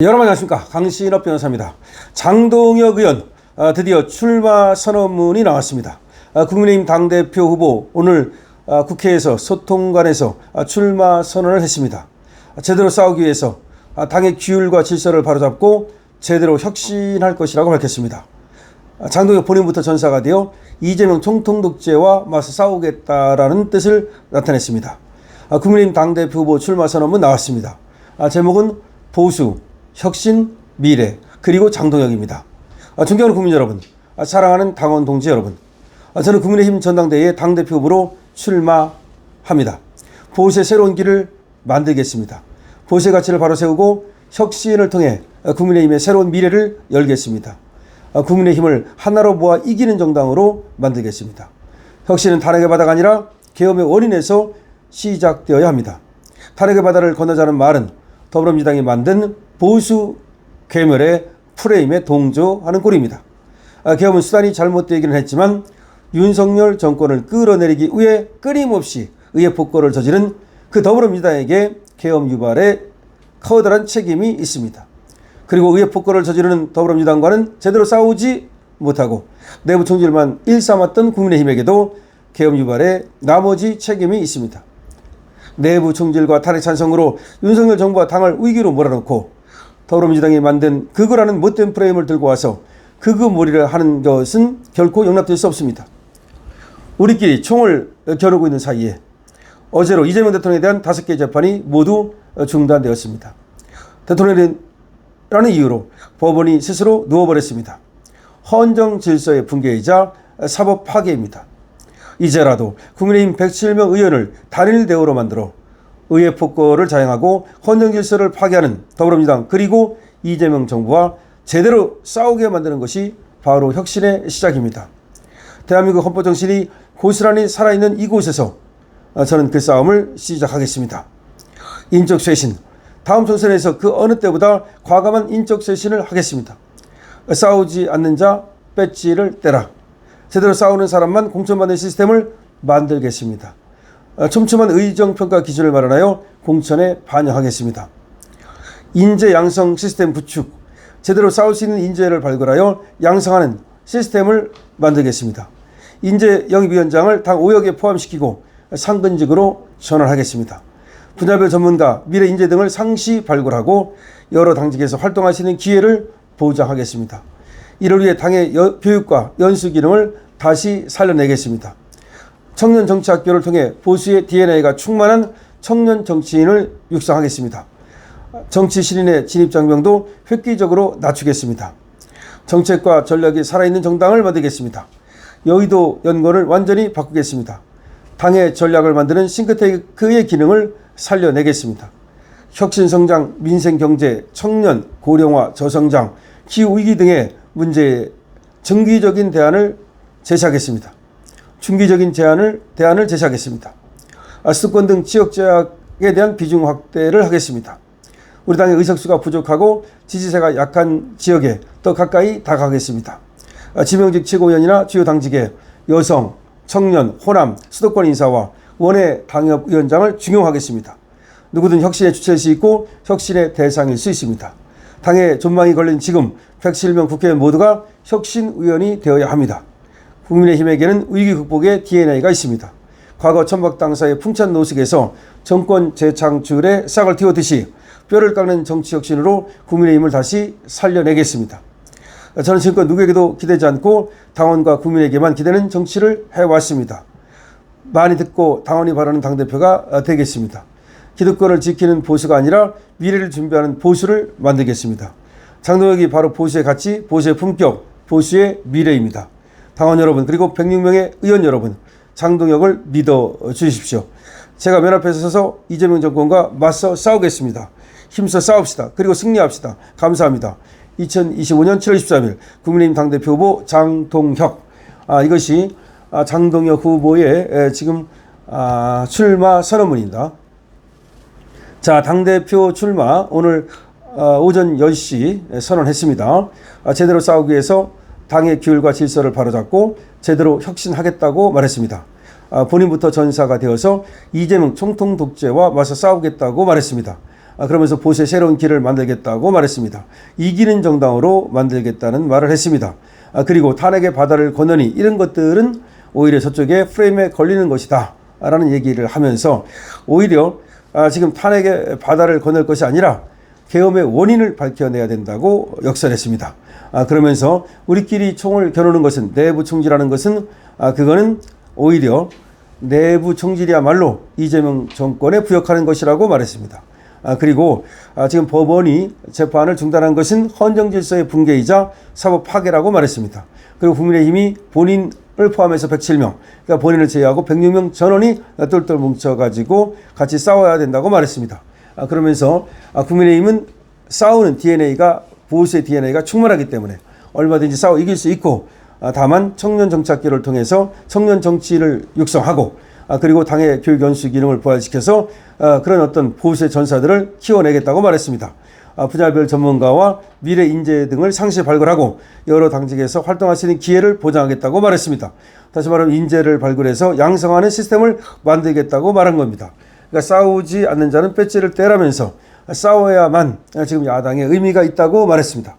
여러분 안녕하십니까. 강신업 변호사입니다. 장동혁 의원 드디어 출마 선언문이 나왔습니다. 국민의힘 당대표 후보 오늘 국회에서 소통관에서 출마 선언을 했습니다. 제대로 싸우기 위해서 당의 규율과 질서를 바로잡고 제대로 혁신할 것이라고 밝혔습니다. 장동혁 본인부터 전사가 되어 이재명 총통 독재와 맞서 싸우겠다라는 뜻을 나타냈습니다. 국민의힘 당대표 후보 출마 선언문 나왔습니다. 제목은 보수, 혁신, 미래, 그리고 장동혁입니다. 존경하는 국민 여러분, 사랑하는 당원 동지 여러분, 저는 국민의힘 전당대회에 당대표 후보로 출마합니다. 보수의 새로운 길을 만들겠습니다. 보수의 가치를 바로 세우고 혁신을 통해 국민의힘의 새로운 미래를 열겠습니다. 국민의힘을 하나로 모아 이기는 정당으로 만들겠습니다. 혁신은 탄핵의 바다가 아니라 계엄의 원인에서 시작되어야 합니다. 탄핵의 바다를 건너자는 말은 더불어민주당이 만든 보수 괴멸의 프레임에 동조하는 꼴입니다. 계엄은 수단이 잘못되기는 했지만 윤석열 정권을 끌어내리기 위해 끊임없이 의회 폭거를 저지른 그 더불어민주당에게 계엄 유발에 커다란 책임이 있습니다. 그리고 의회 폭거를 저지르는 더불어민주당과는 제대로 싸우지 못하고 내부 총질만 일삼았던 국민의힘에게도 계엄 유발에 나머지 책임이 있습니다. 내부 총질과 탄핵 찬성으로 윤석열 정부와 당을 위기로 몰아넣고 더불어민주당이 만든 극우라는 못된 프레임을 들고 와서 극우몰이를 하는 것은 결코 용납될 수 없습니다. 우리끼리 총을 겨루고 있는 사이에 어제로 이재명 대통령에 대한 5개 재판이 모두 중단되었습니다. 대통령이라는 이유로 법원이 스스로 누워버렸습니다. 헌정 질서의 붕괴이자 사법 파괴입니다. 이제라도 국민의힘 107명 의원을 단일 대우로 만들어 의회 폭거를 자행하고 헌정 질서를 파괴하는 더불어민주당 그리고 이재명 정부와 제대로 싸우게 만드는 것이 바로 혁신의 시작입니다. 대한민국 헌법 정신이 고스란히 살아있는 이곳에서 저는 그 싸움을 시작하겠습니다. 인적 쇄신, 다음 총선에서 그 어느 때보다 과감한 인적 쇄신을 하겠습니다. 싸우지 않는 자 배지를 떼라. 제대로 싸우는 사람만 공천받는 시스템을 만들겠습니다. 촘촘한 의정평가 기준을 마련하여 공천에 반영하겠습니다. 인재 양성 시스템 구축, 제대로 싸울 수 있는 인재를 발굴하여 양성하는 시스템을 만들겠습니다. 인재 영입위원장을 당 5역에 포함시키고 상근직으로 전환하겠습니다. 분야별 전문가, 미래 인재 등을 상시 발굴하고 여러 당직에서 활동할 수 있는 기회를 보장하겠습니다. 이를 위해 당의 교육과 연수 기능을 다시 살려내겠습니다. 청년 정치학교를 통해 보수의 DNA가 충만한 청년 정치인을 육성하겠습니다. 정치 신인의 진입 장벽도 획기적으로 낮추겠습니다. 정책과 전략이 살아있는 정당을 만들겠습니다. 여의도 연구원을 완전히 바꾸겠습니다. 당의 전략을 만드는 싱크탱크의 기능을 살려내겠습니다. 혁신성장, 민생경제, 청년, 고령화, 저성장, 기후위기 등의 문제에 정기적인 대안을 제시하겠습니다. 중기적인 대안을 제시하겠습니다. 수도권 등 지역제약에 대한 비중 확대를 하겠습니다. 우리 당의 의석수가 부족하고 지지세가 약한 지역에 더 가까이 다가가겠습니다. 지명직 최고위원이나 주요 당직에 여성, 청년, 호남, 수도권 인사와 원외 당협위원장을 중용하겠습니다. 누구든 혁신의 주체일 수 있고 혁신의 대상일 수 있습니다. 당의 존망이 걸린 지금 107명 국회의원 모두가 혁신위원이 되어야 합니다. 국민의힘에게는 위기 극복의 DNA가 있습니다. 과거 천박당사의 풍찬 노숙에서 정권 재창출에 싹을 틔우듯이 뼈를 깎는 정치 혁신으로 국민의힘을 다시 살려내겠습니다. 저는 지금껏 누구에게도 기대지 않고 당원과 국민에게만 기대는 정치를 해왔습니다. 많이 듣고 당원이 바라는 당대표가 되겠습니다. 기득권을 지키는 보수가 아니라 미래를 준비하는 보수를 만들겠습니다. 장동혁이 바로 보수의 가치, 보수의 품격, 보수의 미래입니다. 당원 여러분 그리고 106명의 의원 여러분, 장동혁을 믿어 주십시오. 제가 맨 앞에 서서 이재명 정권과 맞서 싸우겠습니다. 힘써 싸웁시다. 그리고 승리합시다. 감사합니다. 2025년 7월 13일 국민의힘 당대표 후보 장동혁, 이것이 장동혁 후보의 지금 출마 선언문입니다. 자, 당대표 출마 오늘 오전 10시 선언했습니다. 제대로 싸우기 위해서 당의 규율과 질서를 바로잡고 제대로 혁신하겠다고 말했습니다. 본인부터 전사가 되어서 이재명 총통 독재와 맞서 싸우겠다고 말했습니다. 그러면서 보수의 새로운 길을 만들겠다고 말했습니다. 이기는 정당으로 만들겠다는 말을 했습니다. 그리고 탄핵의 바다를 건너니 이런 것들은 오히려 저쪽에 프레임에 걸리는 것이다 라는 얘기를 하면서 오히려 지금 탄핵의 바다를 건널 것이 아니라 계엄의 원인을 밝혀내야 된다고 역설했습니다. 그러면서 우리끼리 총을 겨누는 것은 내부 총질하는 것은 그거는 오히려 내부 총질이야말로 이재명 정권에 부역하는 것이라고 말했습니다. 그리고 지금 법원이 재판을 중단한 것은 헌정 질서의 붕괴이자 사법 파괴라고 말했습니다. 그리고 국민의힘이 본인을 포함해서 107명, 그러니까 본인을 제외하고 106명 전원이 똘똘 뭉쳐가지고 같이 싸워야 된다고 말했습니다. 그러면서 국민의힘은 싸우는 DNA가 보수의 DNA가 충분하기 때문에 얼마든지 싸워 이길 수 있고 다만 청년 정착기를 통해서 청년 정치를 육성하고 그리고 당의 교육 연수 기능을 부활시켜서 그런 어떤 보수의 전사들을 키워내겠다고 말했습니다. 분야별 전문가와 미래 인재 등을 상시 발굴하고 여러 당직에서 활동할 수 있는 기회를 보장하겠다고 말했습니다. 다시 말하면 인재를 발굴해서 양성하는 시스템을 만들겠다고 말한 겁니다. 그러니까 싸우지 않는 자는 배지를 떼라면서 싸워야만 지금 야당의 의미가 있다고 말했습니다.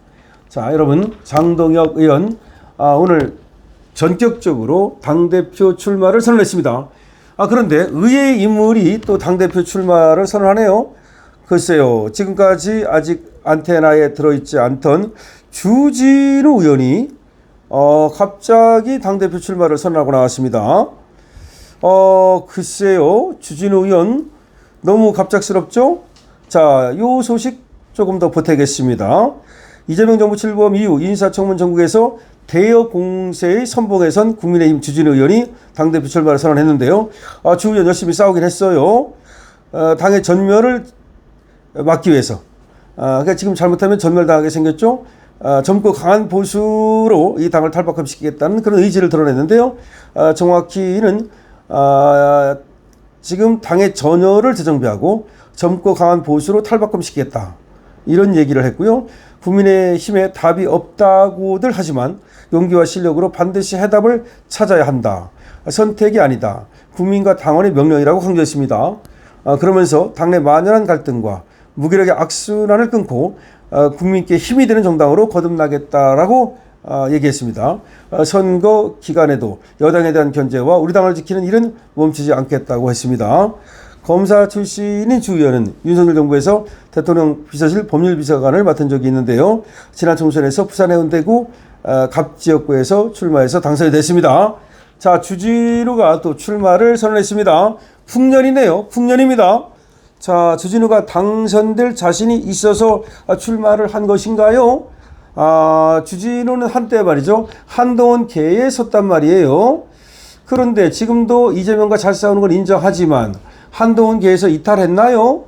자, 여러분, 장동혁 의원 오늘 전격적으로 당대표 출마를 선언했습니다. 그런데 의외의 인물이 또 당대표 출마를 선언하네요. 글쎄요, 지금까지 아직 안테나에 들어있지 않던 주진우 의원이 갑자기 당대표 출마를 선언하고 나왔습니다. 글쎄요, 주진우 의원 너무 갑작스럽죠? 자, 요 소식 조금 더 보태겠습니다. 이재명 정부 출범 이후 인사청문 전국에서 대여 공세의 선봉에 선 국민의힘 주진우 의원이 당대표 출마를 선언했는데요. 주 의원 열심히 싸우긴 했어요. 당의 전멸을 막기 위해서. 그러니까 지금 잘못하면 전멸당하게 생겼죠. 젊고 강한 보수로 이 당을 탈바꿈시키겠다는 그런 의지를 드러냈는데요. 정확히는 지금 당의 전열을 재정비하고 젊고 강한 보수로 탈바꿈시키겠다. 이런 얘기를 했고요. 국민의힘에 답이 없다고들 하지만 용기와 실력으로 반드시 해답을 찾아야 한다. 선택이 아니다. 국민과 당원의 명령이라고 강조했습니다. 그러면서 당내 만연한 갈등과 무기력의 악순환을 끊고 국민께 힘이 되는 정당으로 거듭나겠다라고 얘기했습니다. 선거 기간에도 여당에 대한 견제와 우리 당을 지키는 일은 멈추지 않겠다고 했습니다. 검사 출신인 주 의원은 윤석열 정부에서 대통령 비서실 법률비서관을 맡은 적이 있는데요. 지난 총선에서 부산 해운대구 갑지역구에서 출마해서 당선이 됐습니다. 자, 주진우가 또 출마를 선언했습니다. 풍년이네요. 풍년입니다. 자, 주진우가 당선될 자신이 있어서 출마를 한 것인가요? 주진우는 한때 말이죠. 한동훈 계에 섰단 말이에요. 그런데 지금도 이재명과 잘 싸우는 걸 인정하지만 한동훈 계에서 이탈했나요?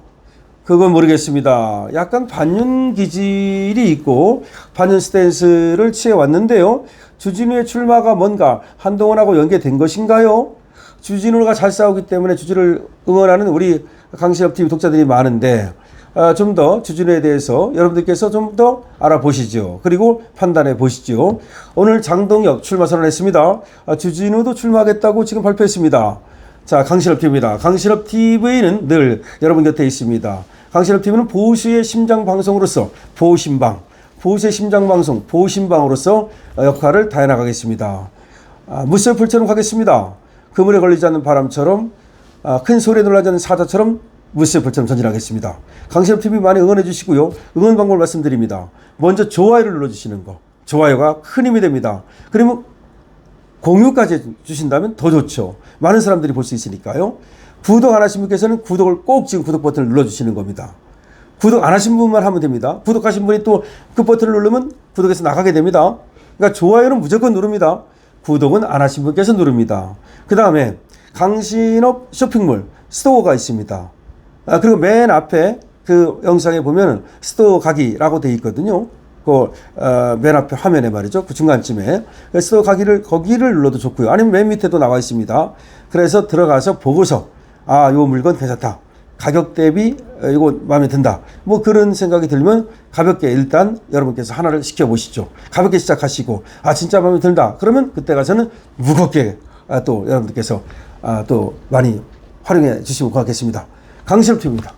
그건 모르겠습니다. 약간 반윤 기질이 있고 반윤 스탠스를 취해왔는데요. 주진우의 출마가 뭔가 한동훈하고 연계된 것인가요? 주진우가 잘 싸우기 때문에 주진우를 응원하는 우리 강신업TV 독자들이 많은데 좀 더 주진우에 대해서 여러분들께서 좀 더 알아보시죠. 그리고 판단해 보시죠. 오늘 장동혁 출마 선언했습니다. 주진우도 출마하겠다고 지금 발표했습니다. 자, 강신업TV입니다. 강신업TV는 늘 여러분 곁에 있습니다. 강신업TV는 보수의 심장방송으로서 보신방, 보수의 심장방송 보신방으로서 역할을 다해나가겠습니다. 무쇠불처럼 가겠습니다. 그물에 걸리지 않는 바람처럼 큰 소리에 놀라지 않는 사자처럼 무쇠불처럼 전진하겠습니다. 강신업TV 많이 응원해 주시고요. 응원 방법을 말씀드립니다. 먼저 좋아요를 눌러주시는 거. 좋아요가 큰 힘이 됩니다. 그러면 공유까지 주신다면 더 좋죠. 많은 사람들이 볼 수 있으니까요. 구독 안 하신 분께서는 구독을 꼭 지금 구독 버튼을 눌러주시는 겁니다. 구독 안 하신 분만 하면 됩니다. 구독하신 분이 또 그 버튼을 누르면 구독에서 나가게 됩니다. 그러니까 좋아요는 무조건 누릅니다. 구독은 안 하신 분께서 누릅니다. 그 다음에 강신업 쇼핑몰 스토어가 있습니다. 그리고 맨 앞에 그 영상에 보면 스토어 가기라고 되어 있거든요. 맨 앞에 화면에 말이죠. 그 중간쯤에. 스토어 가기를, 거기를 눌러도 좋고요. 아니면 맨 밑에도 나와 있습니다. 그래서 들어가서 보고서, 요 물건 괜찮다. 가격 대비 이거 마음에 든다. 뭐 그런 생각이 들면 가볍게 일단 여러분께서 하나를 시켜보시죠. 가볍게 시작하시고, 진짜 마음에 든다. 그러면 그때 가서는 무겁게 또 여러분들께서 또 많이 활용해 주시면 고맙겠습니다. 강신업TV입니다.